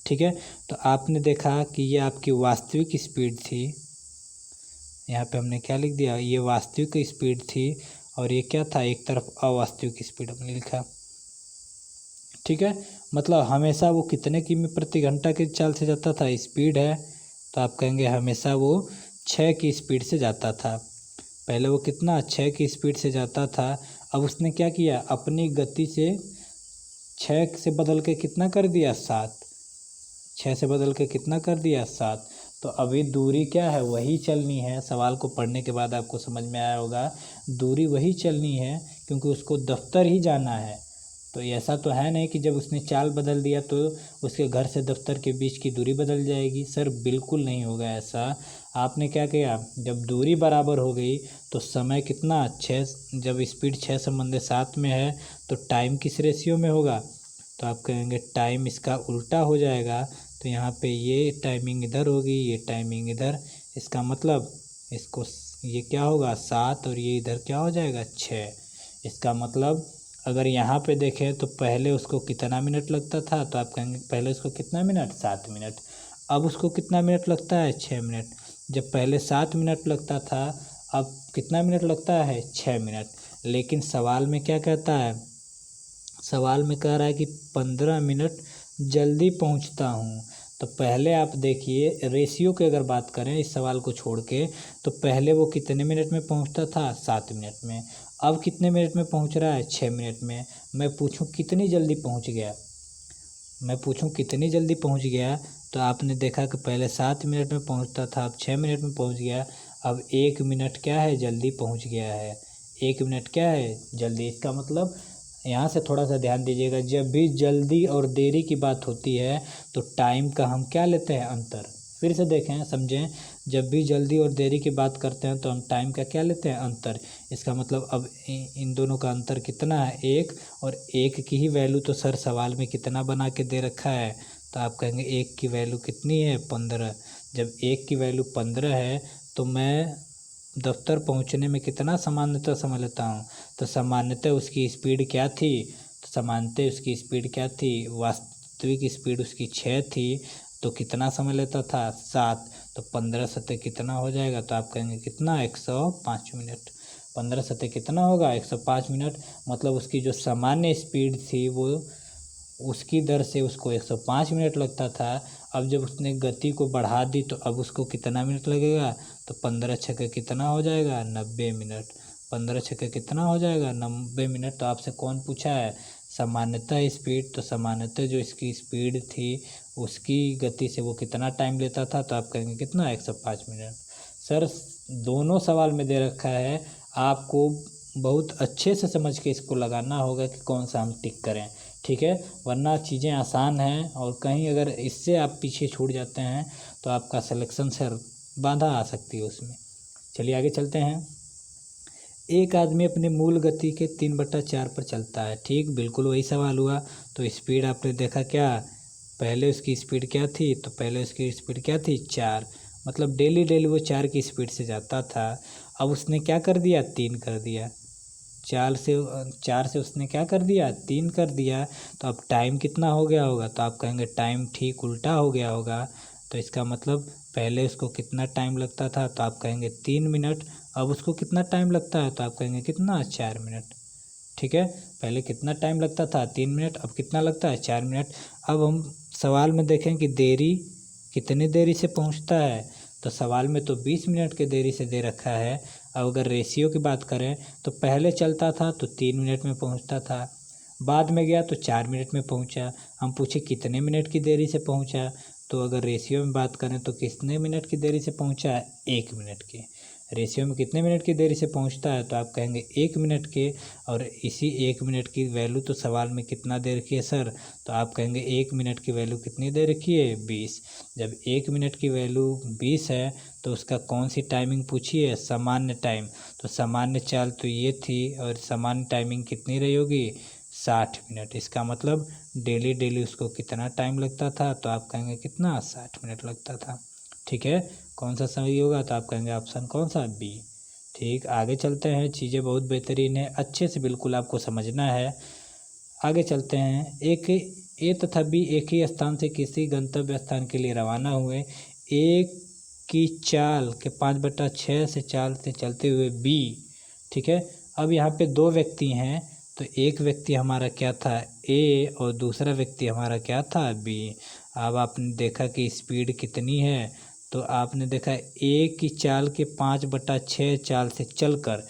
ठीक है, तो आपने देखा कि ये आपकी वास्तविक स्पीड थी। यहाँ पे हमने क्या लिख दिया, ये वास्तविक स्पीड थी, और ये क्या था, एक तरफ अवास्तविक स्पीड हमने लिखा। ठीक है, मतलब हमेशा वो कितने किमी प्रति घंटा की चाल से जाता था, स्पीड है, तो आप कहेंगे हमेशा वो 6 की स्पीड से जाता था। पहले वो कितना 6 की स्पीड से जाता था। अब उसने क्या किया, अपनी गति से 6 से बदल के कितना कर दिया 7, 6 से बदल के कितना कर दिया 7। तो अभी दूरी क्या है, वही चलनी है। सवाल को पढ़ने के बाद आपको समझ में आया होगा, दूरी वही चलनी है, क्योंकि उसको दफ्तर ही जाना है। तो ऐसा तो है नहीं कि जब उसने चाल बदल दिया तो उसके घर से दफ्तर के बीच की दूरी बदल जाएगी। सर बिल्कुल नहीं होगा ऐसा। आपने क्या किया, जब दूरी बराबर हो गई तो समय कितना 6, जब स्पीड 6 संबंधित 7 में है तो टाइम किस रेशियो में होगा, तो आप कहेंगे टाइम इसका उल्टा हो जाएगा। तो यहाँ पे ये टाइमिंग इधर होगी, ये टाइमिंग इधर। इसका मतलब इसको ये क्या होगा 7, और ये इधर क्या हो जाएगा 6। इसका मतलब अगर यहाँ पे देखें तो पहले उसको कितना मिनट लगता था, तो आप कहेंगे पहले उसको कितना मिनट 7 मिनट। अब उसको कितना मिनट लगता है 6 मिनट। जब पहले 7 मिनट लगता था अब कितना मिनट लगता है 6 मिनट। लेकिन सवाल में क्या कहता है, सवाल में कह रहा है कि 15 मिनट जल्दी पहुंचता हूं। तो पहले आप देखिए रेशियो की अगर बात करें इस सवाल को छोड़ के, तो पहले वो कितने मिनट में पहुंचता था 7 मिनट में, अब कितने मिनट में पहुंच रहा है 6 मिनट में। मैं पूछूं कितनी जल्दी पहुंच गया, मैं पूछूं कितनी जल्दी पहुंच गया, तो आपने देखा कि पहले 7 मिनट में पहुंचता था, अब 6 मिनट में पहुंच गया। अब 1 मिनट क्या है, जल्दी पहुंच गया है। 1 मिनट क्या है, जल्दी। इसका मतलब यहाँ से थोड़ा सा ध्यान दीजिएगा, जब भी जल्दी और देरी की बात होती है तो टाइम का हम क्या लेते हैं, अंतर। फिर से देखें समझें, जब भी जल्दी और देरी की बात करते हैं तो हम टाइम का क्या लेते हैं, अंतर। इसका मतलब अब इन दोनों का अंतर कितना है 1, और 1 की ही वैल्यू तो सर सवाल में कितना बना के दे रखा है, तो आप कहेंगे 1 की वैल्यू कितनी है 15। जब 1 की वैल्यू 15 है तो मैं दफ्तर पहुंचने में कितना सामान्यतः समय लेता हूँ, तो सामान्यतः उसकी स्पीड क्या थी, तो सामान्यतः उसकी स्पीड क्या थी, वास्तविक स्पीड उसकी 6 थी, तो कितना समय लेता था 7। तो 15 सतह कितना हो जाएगा, तो आप कहेंगे कितना 105 मिनट। 15 सतह कितना होगा 105 मिनट। मतलब उसकी जो सामान्य स्पीड थी वो उसकी दर से उसको 105 मिनट लगता था। अब जब उसने गति को बढ़ा दी तो अब उसको कितना मिनट लगेगा, तो 15 छक्के कितना हो जाएगा 90 मिनट। 15 छक्के कितना हो जाएगा 90 मिनट। तो आपसे कौन पूछा है, सामान्यतः स्पीड। तो सामान्यतः जो इसकी स्पीड थी उसकी गति से वो कितना टाइम लेता था, तो आप कहेंगे कितना 105 मिनट। सर दोनों सवाल में दे रखा है, आपको बहुत अच्छे से समझ के इसको लगाना होगा कि कौन सा हम टिक करें। ठीक है, वरना चीज़ें आसान हैं, और कहीं अगर इससे आप पीछे छूट जाते हैं तो आपका सिलेक्शन से बाधा आ सकती है उसमें। चलिए आगे चलते हैं। एक आदमी अपनी मूल गति के 3/4 पर चलता है। ठीक, बिल्कुल वही सवाल हुआ। तो स्पीड आपने देखा क्या, पहले उसकी स्पीड क्या थी, तो पहले उसकी स्पीड क्या थी 4। मतलब डेली डेली वो 4 की स्पीड से जाता था। अब उसने क्या कर दिया 3 कर दिया। 4 से उसने क्या कर दिया 3 कर दिया। तो अब टाइम कितना हो गया होगा, तो आप कहेंगे टाइम ठीक उल्टा हो गया होगा। तो इसका मतलब पहले उसको कितना टाइम लगता था, तो आप कहेंगे 3 मिनट। अब उसको कितना टाइम लगता है, तो आप कहेंगे कितना, 4 मिनट। ठीक है, पहले कितना टाइम लगता था, 3 मिनट, अब कितना लगता है, 4 मिनट। अब हम सवाल में देखें कि देरी कितनी देरी से पहुंचता है, तो सवाल में तो 20 मिनट के देरी से दे रखा है। अब अगर रेशियो की बात करें तो पहले चलता था तो 3 मिनट में पहुंचता था, बाद में गया तो 4 मिनट में पहुंचा। हम पूछे कितने मिनट की देरी से पहुंचा, तो अगर रेशियो में बात करें तो कितने मिनट की देरी से पहुंचा, 1 मिनट की। रेशियो में कितने मिनट की देरी से पहुंचता है, तो आप कहेंगे 1 मिनट के। और इसी 1 मिनट की वैल्यू तो सवाल में कितना दे रखी है सर, तो आप कहेंगे 1 मिनट की वैल्यू कितनी दे रखी है, 20। जब 1 मिनट की वैल्यू 20 है तो उसका कौन सी टाइमिंग पूछी है, सामान्य टाइम। तो सामान्य चाल तो ये थी, और सामान्य टाइमिंग कितनी रही होगी, 60 मिनट। इसका मतलब डेली उसको कितना टाइम लगता था, तो आप कहेंगे कितना, 60 मिनट लगता था। ठीक है, कौन सा सही होगा, तो आप कहेंगे ऑप्शन कौन सा, बी। ठीक, आगे चलते हैं। चीज़ें बहुत बेहतरीन है, अच्छे से बिल्कुल आपको समझना है। आगे चलते हैं। एक ए तथा बी एक ही स्थान से किसी गंतव्य स्थान के लिए रवाना हुए। एक की चाल के 5/6 से चाल से चलते हुए बी। ठीक है, अब यहाँ पे 2 व्यक्ति हैं, तो एक व्यक्ति हमारा क्या था, ए, और दूसरा व्यक्ति हमारा क्या था, बी। अब आपने देखा कि स्पीड कितनी है, तो आपने देखा ए की चाल के 5/6 चाल से चलकर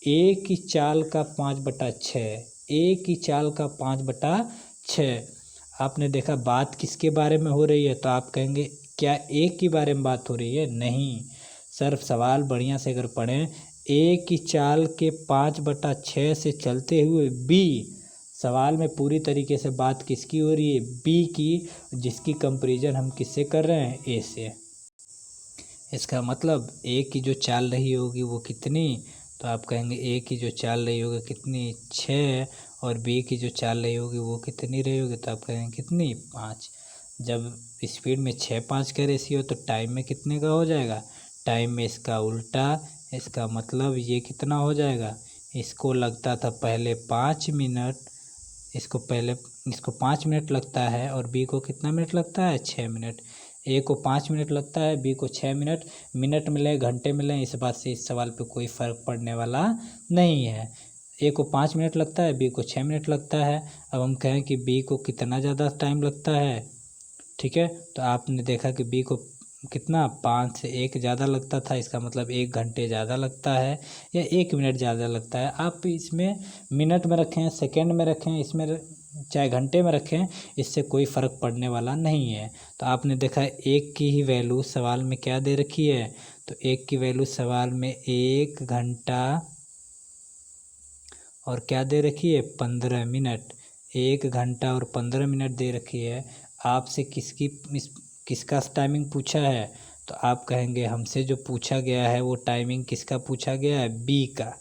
ए की चाल का 5/6, ए की चाल का 5/6। आपने देखा बात किसके बारे में हो रही है, तो आप कहेंगे क्या ए के बारे में बात हो रही है, नहीं सर। सवाल बढ़िया से अगर पढ़ें, ए की चाल के 5/6 से चलते हुए बी, सवाल में पूरी तरीके से बात किसकी हो रही है, बी की, जिसकी कंपैरिजन हम किससे कर रहे हैं, ए से। इसका मतलब ए की जो चाल रही होगी वो कितनी, तो आप कहेंगे ए की जो चाल रही होगी कितनी, 6, और बी की जो चाल रही होगी वो कितनी रही होगी, तो आप कहेंगे कितनी, 5। जब स्पीड में 6-5 का रेशियो, तो टाइम में कितने का हो जाएगा, टाइम में इसका उल्टा। इसका मतलब ये कितना हो जाएगा, इसको लगता था पहले 5 मिनट, इसको 5 मिनट लगता है, और बी को कितना मिनट लगता है, 6 मिनट। ए को 5 मिनट लगता है, बी को 6 मिनट। मिनट मिले घंटे मिले, इस बात से इस सवाल पे कोई फ़र्क पड़ने वाला नहीं है। ए को 5 मिनट लगता है, बी को 6 मिनट लगता है। अब हम कहें कि बी को कितना ज़्यादा टाइम लगता है। ठीक है, तो आपने देखा कि बी को कितना, 5 से 1 ज़्यादा लगता था। इसका मतलब 1 घंटे ज़्यादा लगता है या 1 मिनट ज़्यादा लगता है। आप इसमें मिनट में रखें, सेकंड में रखें, इसमें चाहे घंटे में रखें, इससे कोई फ़र्क पड़ने वाला नहीं है। तो आपने देखा एक की ही वैल्यू सवाल में क्या दे रखी है, तो एक की वैल्यू सवाल में 1 घंटा और क्या दे रखी है, 15 मिनट। 1 घंटा और 15 मिनट दे रखी है। आपसे किसका टाइमिंग पूछा है, तो आप कहेंगे हमसे जो पूछा गया है वो टाइमिंग किसका पूछा गया है, बी का।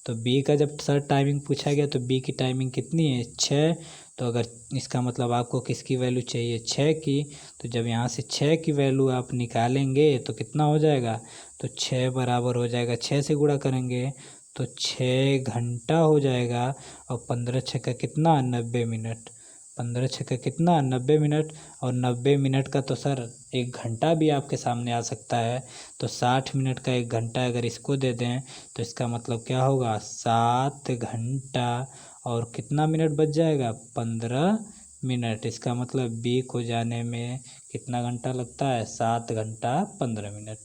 तो बी का जब सर टाइमिंग पूछा गया तो बी की टाइमिंग कितनी है, 6। तो अगर इसका मतलब आपको किसकी वैल्यू चाहिए, 6 की। तो जब यहाँ से 6 की वैल्यू आप निकालेंगे तो कितना हो जाएगा, तो 6 बराबर हो जाएगा, 6 से गुणा करेंगे तो 6 घंटा हो जाएगा। और 15 छक्का कितना, 90 मिनट। 15 छक्का कितना, 90 मिनट। और 90 मिनट का तो सर 1 घंटा भी आपके सामने आ सकता है। तो 60 मिनट का 1 घंटा अगर इसको दे दें तो इसका मतलब क्या होगा, 7 घंटा और कितना मिनट बच जाएगा, 15 मिनट। इसका मतलब बी को जाने में कितना घंटा लगता है, 7 घंटा 15 मिनट।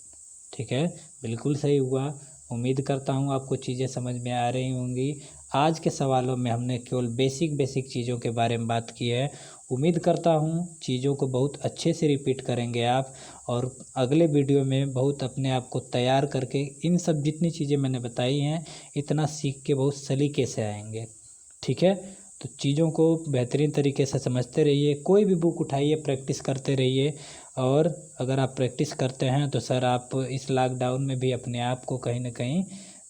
ठीक है, बिल्कुल सही हुआ। उम्मीद करता हूँ आपको चीज़ें समझ में आ रही होंगी। आज के सवालों में हमने केवल बेसिक चीज़ों के बारे में बात की है। उम्मीद करता हूँ चीज़ों को बहुत अच्छे से रिपीट करेंगे आप, और अगले वीडियो में बहुत अपने आप को तैयार करके इन सब जितनी चीज़ें मैंने बताई हैं इतना सीख के बहुत सलीके से आएंगे। ठीक है, तो चीज़ों को बेहतरीन तरीके से समझते रहिए। कोई भी बुक उठाइए, प्रैक्टिस करते रहिए। और अगर आप प्रैक्टिस करते हैं तो सर आप इस लॉकडाउन में भी अपने आप को कहीं ना कहीं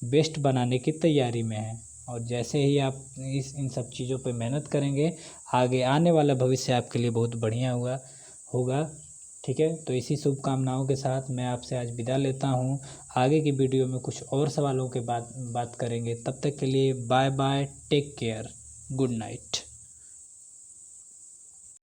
बेस्ट बनाने की तैयारी में हैं। और जैसे ही आप इन सब चीज़ों पे मेहनत करेंगे, आगे आने वाला भविष्य आपके लिए बहुत बढ़िया होगा। ठीक है, तो इसी शुभकामनाओं के साथ मैं आपसे आज विदा लेता हूँ। आगे की वीडियो में कुछ और सवालों के बात करेंगे। तब तक के लिए bye bye, take care, good night.